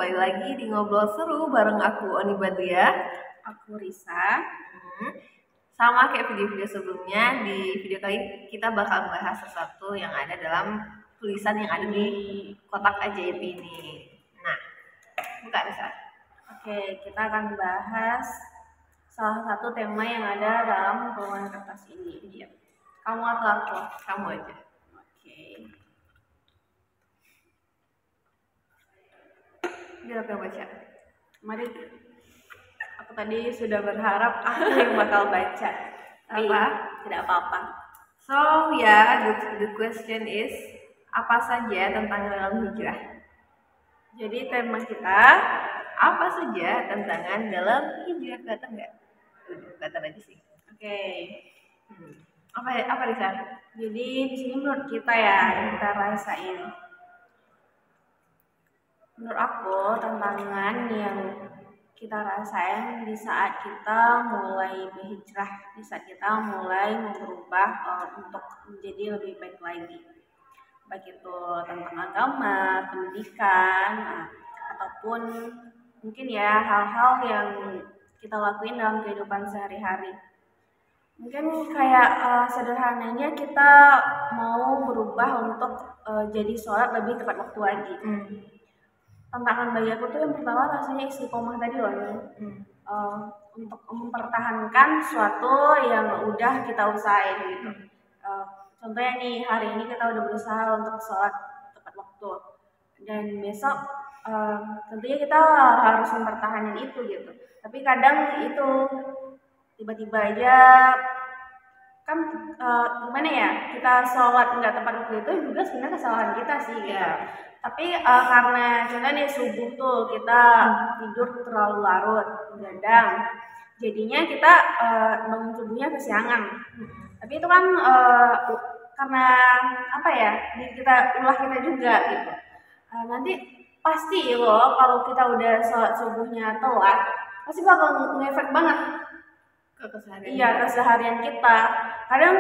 kembali lagi di Ngobrol Seru bareng aku Oni Badria. Aku Risa. Sama kayak video-video sebelumnya, di video kali ini kita bakal bahas sesuatu yang ada dalam tulisan yang ada di kotak ajaib ini. Nah, buka Risa. Oke, kita akan bahas salah satu tema yang ada dalam golongan kertas ini. Iya. Kamu atau aku? Kamu aja. Oke. Siapa yang baca? Mari. Aku tadi sudah berharap aku yang bakal baca. Apa? Tidak apa-apa. So ya, the question is, apa saja tentang dalam hijrah? Jadi tema kita Apa saja tantangan dalam hijrah? Kelihatan nggak? Kelihatan aja sih. Oke. Apa Risa? Jadi di sini menurut kita ya yang kita rasain. Menurut aku tantangan yang kita rasain di saat kita mulai berhijrah, di saat kita mulai berubah untuk menjadi lebih baik lagi, baik itu tentang agama, pendidikan, ataupun mungkin ya hal-hal yang kita lakuin dalam kehidupan sehari-hari. Mungkin kayak sederhananya kita mau berubah untuk jadi sholat lebih tepat waktu lagi. Tantangan bagi aku tuh yang pertama rasanya istiqomah tadi loh nih. Untuk mempertahankan suatu yang udah kita usahain gitu. Contohnya nih hari ini kita udah berusaha untuk sholat tepat waktu dan besok tentunya kita harus mempertahankan itu gitu. Tapi kadang itu tiba-tiba aja kan gimana ya, kita sholat nggak tepat waktu itu juga sebenarnya kesalahan kita sih gitu. Tapi karena contohnya subuh tuh kita tidur terlalu larut, begadang, jadinya kita bangun subuhnya kesiangan. Tapi itu kan karena apa ya, ulah kita juga gitu. Nanti pasti loh kalau kita udah sholat subuhnya telat, pasti bakal ngefek banget keseharian kita. Kadang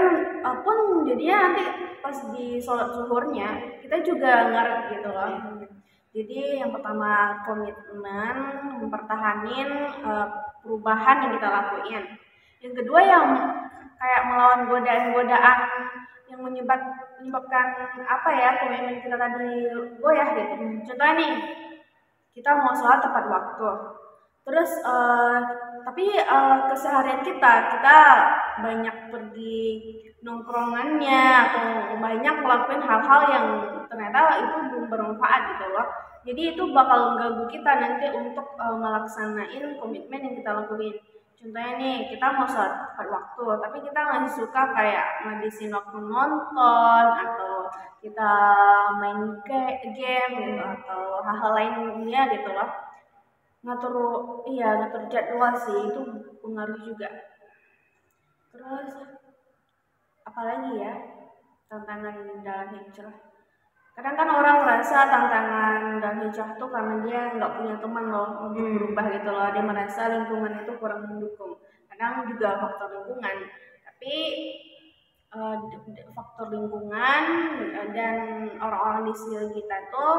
pun jadinya nanti pas di sholat zuhurnya kita juga ngaret gitu loh. Jadi yang pertama komitmen mempertahanin perubahan yang kita lakuin. Yang kedua yang kayak melawan godaan-godaan yang menyebabkan apa ya, komitmen kita tadi goyah gitu. Contohnya nih, kita mau sholat tepat waktu, terus tapi keseharian kita banyak pergi nongkrongannya atau banyak melakukan hal-hal yang ternyata itu belum bermanfaat gitu loh. Jadi itu bakal mengganggu kita nanti untuk melaksanain komitmen yang kita lakuin. Contohnya nih, kita mau sholat tepat waktu, tapi kita masih suka kayak ngabisin waktu nonton atau kita main game gitu atau hal-hal lainnya gitu loh. Ngatur jadwal sih itu pengaruh juga. Terus apalagi ya tantangan dalam hijrah? Kadang kan orang merasa tantangan dalam hijrah tuh karena dia nggak punya teman loh untuk berubah gitu loh. Dia merasa lingkungan itu kurang mendukung. Kadang juga faktor lingkungan. Tapi faktor lingkungan dan orang-orang di sekitar kita tuh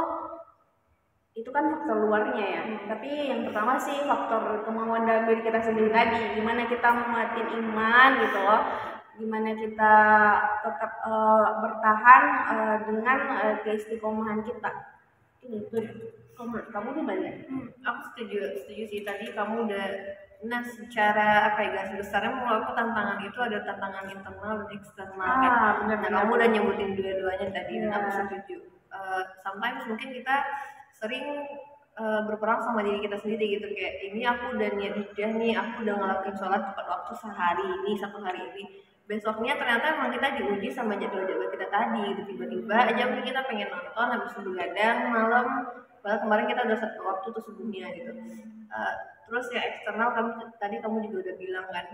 itu kan faktor luarnya ya. Tapi yang pertama sih faktor kemauan dalam diri kita sendiri tadi. Gimana kita menguatin iman gitu loh. Gimana kita tetap bertahan dengan keistiqomahan kita. Ini tuh kamu gimana? Aku setuju sih, tadi kamu udah secara apa ya, garis besarnya menurut aku tantangan itu ada tantangan internal dan eksternal kan. Benar. Kamu udah nyebutin dua-duanya tadi dan aku setuju. Sometimes mungkin kita sering berperang sama diri kita sendiri gitu, kayak ini aku udah niat hijrah nih, aku udah ngelakuin sholat tepat waktu satu hari ini, besoknya ternyata emang kita diuji sama jadwal-jadwal kita tadi gitu. Tiba-tiba aja mungkin kita pengen nonton habis begadang malam, padahal kemarin kita udah satu waktu tuh subuhnya gitu. Terus ya eksternal, kamu juga udah bilang kan,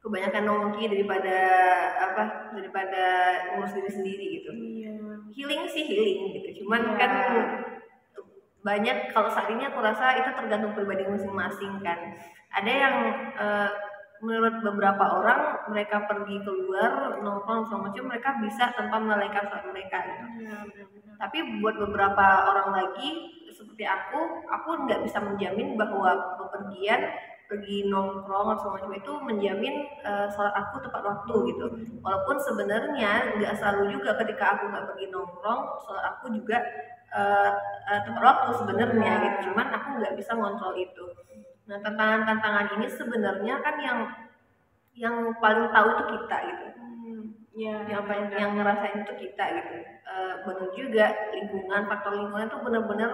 kebanyakan nongki daripada ngurus diri sendiri gitu. Healing sih healing gitu, cuman kan banyak, kalau saat ini aku rasa itu tergantung pribadi masing-masing kan. Ada yang menurut beberapa orang mereka pergi keluar nongkrong segala macam mereka bisa tanpa melalaikan sholat mereka gitu. Tapi buat beberapa orang lagi seperti aku nggak bisa menjamin bahwa bepergian pergi nongkrong atau semacam itu menjamin sholat aku tepat waktu gitu. Walaupun sebenarnya nggak selalu juga ketika aku nggak pergi nongkrong sholat aku juga tepat waktu sebenarnya gitu. Cuman aku nggak bisa ngontrol itu. Nah tantangan-tantangan ini sebenarnya kan yang paling tahu itu kita gitu. Yang ngerasain itu kita gitu. Benar juga lingkungan, faktor lingkungan itu benar-benar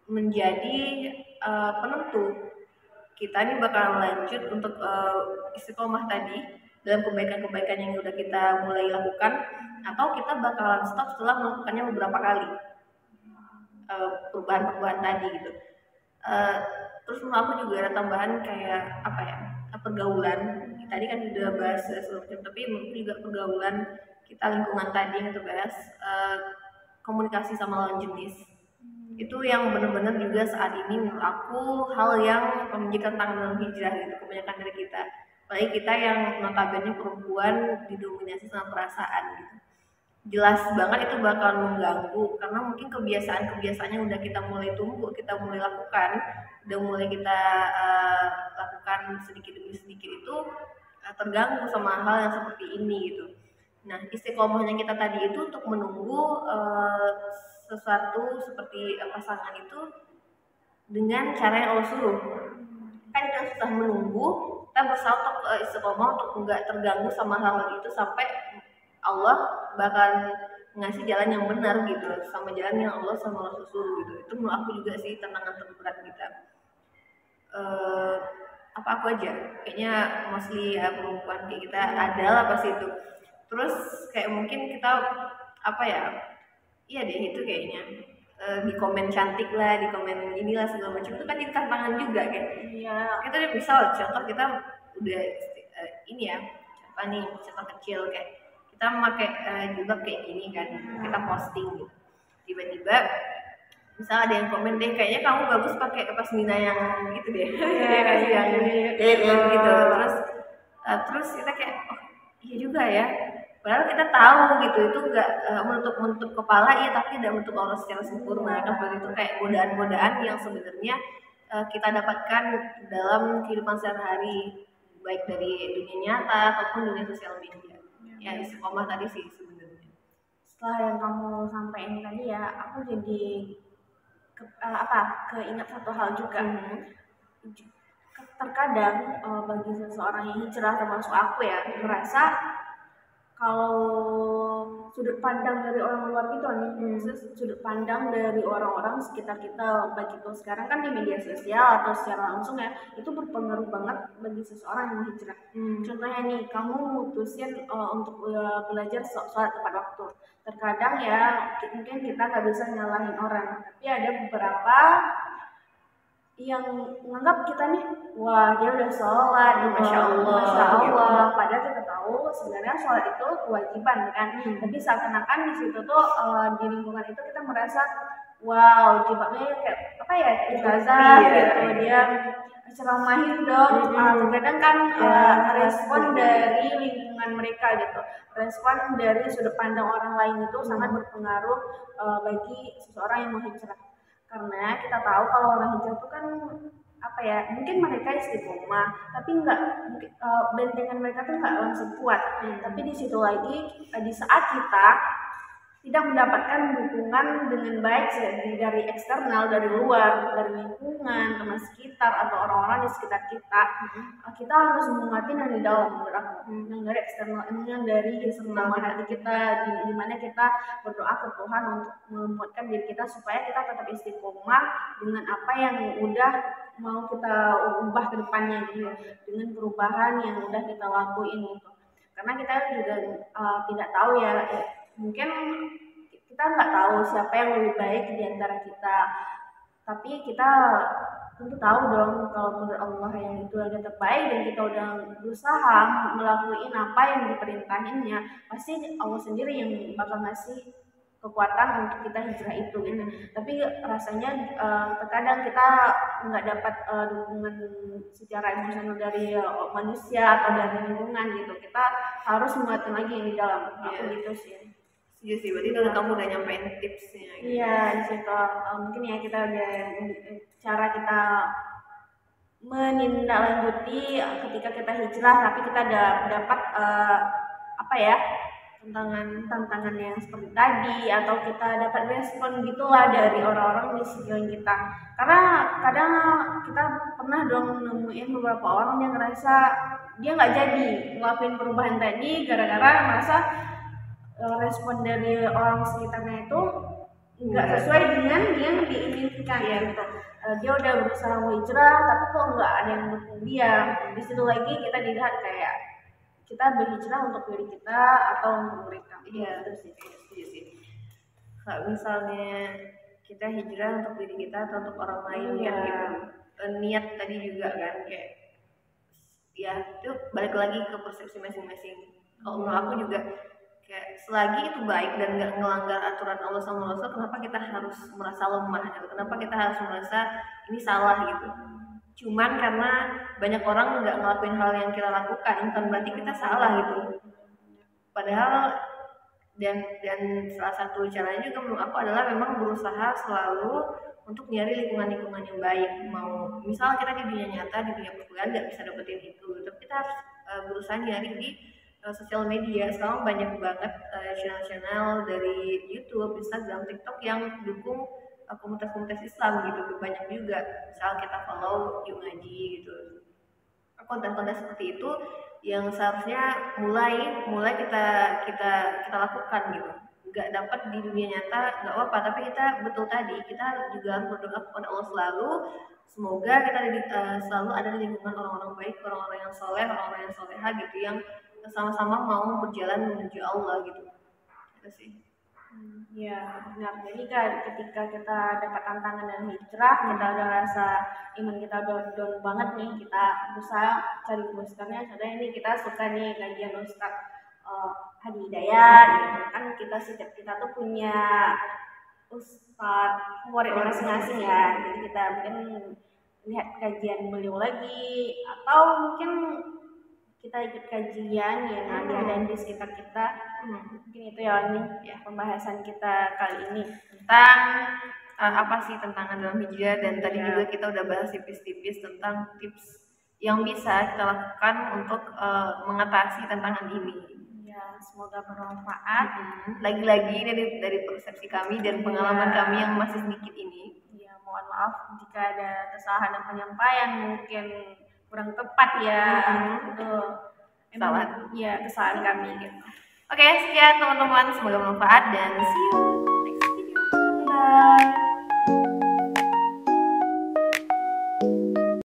menjadi penentu kita ini bakal lanjut untuk istiqomah tadi dalam kebaikan-kebaikan yang udah kita mulai lakukan atau kita bakalan stop setelah melakukannya beberapa kali perubahan-perubahan tadi gitu. Terus menurut aku juga ada tambahan kayak apa ya, pergaulan. Tadi kan udah bahas sebelumnya, tapi menurutku juga pergaulan kita, lingkungan tadi yang kita bahas, komunikasi sama lawan jenis itu yang benar-benar juga saat ini menurut aku hal yang menjadi tantangan dalam hijrah gitu kebanyakan dari kita, apalagi kita yang notabene perempuan didominasi sama perasaan gitu. Jelas banget itu bakal mengganggu karena mungkin kebiasaan-kebiasaan yang udah kita mulai tumbuh, kita mulai lakukan, udah mulai kita lakukan sedikit demi sedikit itu terganggu sama hal yang seperti ini gitu. Nah istiqomahnya kita tadi itu untuk menunggu sesuatu seperti pasangan itu dengan cara yang Allah suruh. Kan kita susah menunggu, kita berusaha untuk istiqomah untuk enggak terganggu sama hal itu sampai Allah bakal ngasih jalan yang benar gitu, sama jalan yang Allah sama Rasul suruh gitu. Itu menurut aku juga sih tantangan terberat kita. Apa aku aja kayaknya mostly ya perempuan kayak kita ada lah pasti itu. Terus kayak mungkin kita apa ya, iya deh itu kayaknya di komen cantik lah, di komen inilah segala macam itu kan jadi tantangan juga kan. Kita udah misal contoh kita udah ini ya apa nih contoh kecil kayak kita memakai jilbab kayak gini kan, kita posting gitu. Tiba-tiba misal ada yang komen deh kayaknya kamu bagus pakai pasmina yang gitu deh, ya kasih yang gitu. Terus kita kayak oh iya juga ya. Padahal kita tahu gitu itu enggak menutup kepala ya, tapi tidak menutup aurat secara sempurna. Kan seperti itu kayak godaan-godaan yang sebenarnya kita dapatkan dalam kehidupan sehari-hari, baik dari dunia nyata ataupun dunia sosial media. Ya istiqomah tadi sih sebenarnya. Setelah yang kamu sampaikan tadi ya, aku jadi keingat satu hal juga. Terkadang bagi seseorang yang hijrah termasuk aku ya, merasa kalau sudut pandang dari orang luar gitu nih, sudut pandang dari orang-orang sekitar kita, baik itu sekarang kan di media sosial atau secara langsung ya, itu berpengaruh banget bagi seseorang yang hijrah. Contohnya nih, kamu mutusin untuk belajar sholat tepat waktu. Terkadang ya mungkin kita nggak bisa nyalahin orang, tapi ada beberapa yang menganggap kita nih, wah dia udah sholat, Masya Allah. Padahal kita tahu sebenarnya sholat itu kewajiban kan. Tapi seakan-akan di situ tuh di lingkungan itu kita merasa, wow jilbabnya kayak apa ya, ijazah gitu, dia ceramahin dong. Terkadang kan respon dari lingkungan mereka gitu, respon dari sudut pandang orang lain itu sangat berpengaruh bagi seseorang yang mau hijrah. Karena kita tahu kalau orang hijrah itu kan apa ya, mungkin mereka istiqomah tapi enggak, bentengan mereka tuh enggak langsung kuat. Tapi di situ lagi di saat kita tidak mendapatkan dukungan dengan baik dari eksternal, dari luar, dari lingkungan, teman sekitar atau orang-orang di sekitar kita, kita harus menguatin yang di dalam menurut aku, yang dari eksternal, yang dari internal hati kita, di mana kita berdoa ke Tuhan untuk menguatkan diri kita supaya kita tetap istiqomah dengan apa yang udah mau kita ubah ke depannya gitu, dengan perubahan yang udah kita lakuin gitu. Karena kita juga tidak tahu ya, mungkin kita nggak tahu siapa yang lebih baik di antara kita, tapi kita tentu tahu dong kalau menurut Allah yang itu ada terbaik dan kita udah berusaha melakukan apa yang diperintahinnya, pasti Allah sendiri yang bakal ngasih kekuatan untuk kita hijrah itu gitu. Tapi rasanya terkadang kita nggak dapat dukungan secara emosional dari manusia atau dari lingkungan gitu. Kita harus menguatkan lagi yang di dalam. Aku gitu sih. Iya sih, berarti kalau kamu udah nyampein tipsnya gitu. Iya, di situ mungkin ya kita udah cara kita menindaklanjuti ketika kita hijrah, tapi kita dapat apa ya, tantangan yang seperti tadi, atau kita dapat respon gitulah dari orang-orang di sekeliling kita. Karena kadang kita pernah dong nemuin beberapa orang yang ngerasa dia nggak jadi ngelakuin perubahan tadi gara-gara merasa respon dari orang sekitarnya itu nggak sesuai dengan yang diinginkan ya gitu. Dia udah berusaha hijrah tapi kok nggak ada yang mendukung dia. Di situ lagi kita dilihat kayak kita berhijrah untuk diri kita atau untuk mereka. Iya, terus setuju sih. Kalau misalnya kita hijrah untuk diri kita atau untuk orang lain kan gitu. Niat tadi juga kan kayak ya itu balik lagi ke persepsi masing-masing. Kalau menurut aku juga kayak selagi itu baik dan nggak ngelanggar aturan Allah sama Rasul, kenapa kita harus merasa lemah gitu? Kenapa kita harus merasa ini salah gitu? Cuman karena banyak orang nggak ngelakuin hal yang kita lakukan, bukan berarti kita salah gitu. Padahal dan salah satu caranya juga menurut aku adalah memang berusaha selalu untuk nyari lingkungan-lingkungan yang baik. Mau misal kita di dunia nyata, di dunia perkuliahan nggak bisa dapetin itu, tapi kita harus berusaha nyari di sosial media. Sekarang banyak banget channel-channel dari YouTube, Instagram, TikTok yang dukung komunitas-komunitas Islam gitu. Banyak juga misal kita follow Yuk Ngaji gitu, konten-konten seperti itu yang seharusnya mulai kita lakukan gitu. Nggak dapat di dunia nyata nggak apa-apa, tapi kita betul tadi kita juga harus berdoa kepada Allah selalu, semoga kita selalu ada di lingkungan orang-orang baik, orang-orang yang soleh, orang-orang yang soleha gitu, yang sama-sama mau berjalan menuju Allah gitu. Itu sih. Ya benar. Jadi ketika kita dapat tantangan dan hijrah, kita udah rasa iman kita udah down banget nih, kita berusaha cari boosternya. Contohnya ini kita suka nih kajian Ustaz Hadi Hidayat gitu kan, kita tuh punya Ustaz favorit masing-masing ya. Jadi kita mungkin lihat kajian beliau lagi, atau mungkin kita ikut kajian yang ada di sekitar kita. Mungkin itu ya pembahasan kita kali ini tentang apa sih tantangan dalam hijrah, dan tadi juga kita udah bahas tipis-tipis tentang tips yang bisa kita lakukan untuk mengatasi tantangan ini. Ya, semoga bermanfaat. Lagi-lagi dari persepsi kami dan pengalaman kami yang masih sedikit ini. Ya, mohon maaf jika ada kesalahan dan penyampaian mungkin kurang tepat ya. Itu salah. Ya, kesalahan kami gitu. Oke, sekian teman-teman, semoga bermanfaat dan see you.